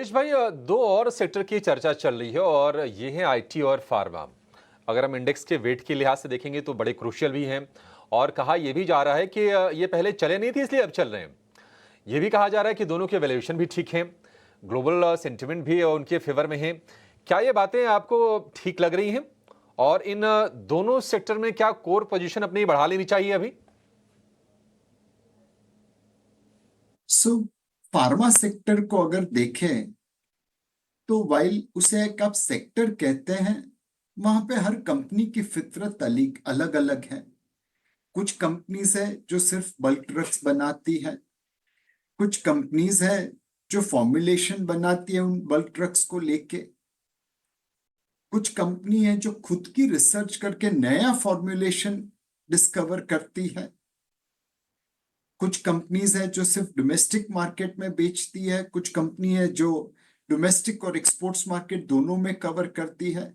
राजेश भाई, दो और सेक्टर की चर्चा चल रही है और ये है आईटी और फार्मा। अगर हम इंडेक्स के वेट के लिहाज से देखेंगे तो बड़े क्रूशियल भी हैं। और कहा यह भी जा रहा है कि ये पहले चले नहीं थे इसलिए अब चल रहे हैं। ये भी कहा जा रहा है कि दोनों के वैल्यूएशन भी ठीक हैं, ग्लोबल सेंटिमेंट भी उनके फेवर में है। क्या ये बातें आपको ठीक लग रही हैं? और इन दोनों सेक्टर में क्या कोर पोजीशन अपनी बढ़ा लेनी चाहिए अभी? सो फार्मा सेक्टर को अगर देखें तो वाइल उसे एक आप सेक्टर कहते हैं, वहां पे हर कंपनी की फितरत अलग अलग है। कुछ कंपनीज है जो सिर्फ बल्क ड्रग्स बनाती है, कुछ कंपनीज है जो फॉर्मुलेशन बनाती है उन बल्क ड्रग्स को लेके, कुछ कंपनी है जो खुद की रिसर्च करके नया फॉर्मुलेशन डिस्कवर करती है, कुछ कंपनीज है जो सिर्फ डोमेस्टिक मार्केट में बेचती है, कुछ कंपनी है जो डोमेस्टिक और एक्सपोर्ट्स मार्केट दोनों में कवर करती है,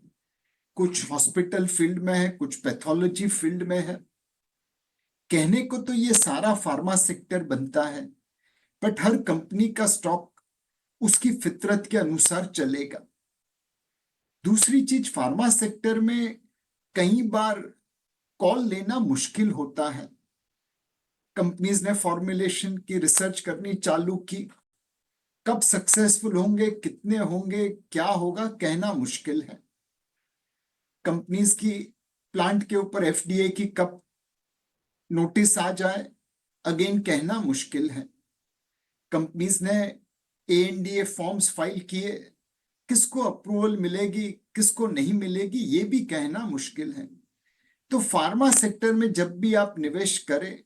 कुछ हॉस्पिटल फील्ड में है, कुछ पैथोलॉजी फील्ड में है। कहने को तो ये सारा फार्मा सेक्टर बनता है, बट हर कंपनी का स्टॉक उसकी फितरत के अनुसार चलेगा। दूसरी चीज, फार्मा सेक्टर में कई बार कॉल लेना मुश्किल होता है। कंपनीज ने फॉर्मुलेशन की रिसर्च करनी चालू की, कब सक्सेसफुल होंगे, कितने होंगे, क्या होगा, कहना मुश्किल है। कंपनीज की प्लांट के ऊपर एफडीए की कब नोटिस आ जाए, अगेन कहना मुश्किल है। कंपनीज ने एएनडीए फॉर्म्स फाइल किए, किसको अप्रूवल मिलेगी, किसको नहीं मिलेगी, ये भी कहना मुश्किल है। तो फार्मा सेक्टर में जब भी आप निवेश करें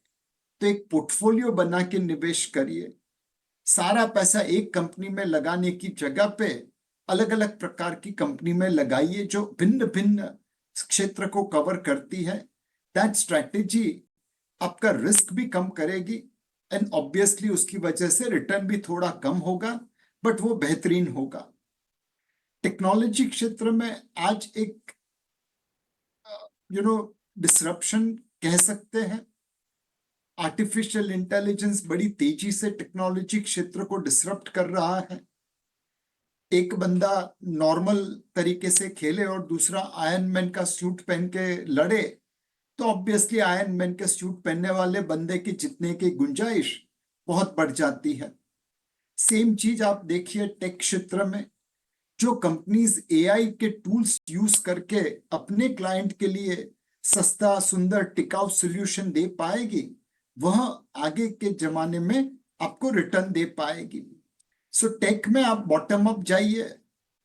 तो एक पोर्टफोलियो बना के निवेश करिए। सारा पैसा एक कंपनी में लगाने की जगह पे अलग अलग प्रकार की कंपनी में लगाइए जो भिन्न भिन्न क्षेत्र को कवर करती है। दैट स्ट्रैटेजी आपका रिस्क भी कम करेगी एंड ऑब्वियसली उसकी वजह से रिटर्न भी थोड़ा कम होगा, बट वो बेहतरीन होगा। टेक्नोलॉजी क्षेत्र में आज एक डिसरप्शन कह सकते हैं। आर्टिफिशियल इंटेलिजेंस बड़ी तेजी से टेक्नोलॉजी क्षेत्र को डिसरप्ट कर रहा है। एक बंदा नॉर्मल तरीके से खेले और दूसरा आयरन मैन का सूट पहन के लड़े, तो ऑब्वियसली आयरन मैन के सूट पहनने वाले बंदे की जीतने की गुंजाइश बहुत बढ़ जाती है। सेम चीज आप देखिए टेक क्षेत्र में। जो कंपनीज एआई के टूल्स यूज करके अपने क्लाइंट के लिए सस्ता, सुंदर, टिकाऊ सॉल्यूशन दे पाएगी, वह आगे के जमाने में आपको रिटर्न दे पाएगी। सो टेक में आप बॉटम अप जाइए,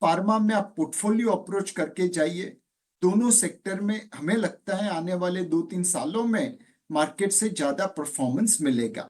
फार्मा में आप पोर्टफोलियो अप्रोच करके जाइए। दोनों सेक्टर में हमें लगता है आने वाले 2-3 सालों में मार्केट से ज्यादा परफॉर्मेंस मिलेगा।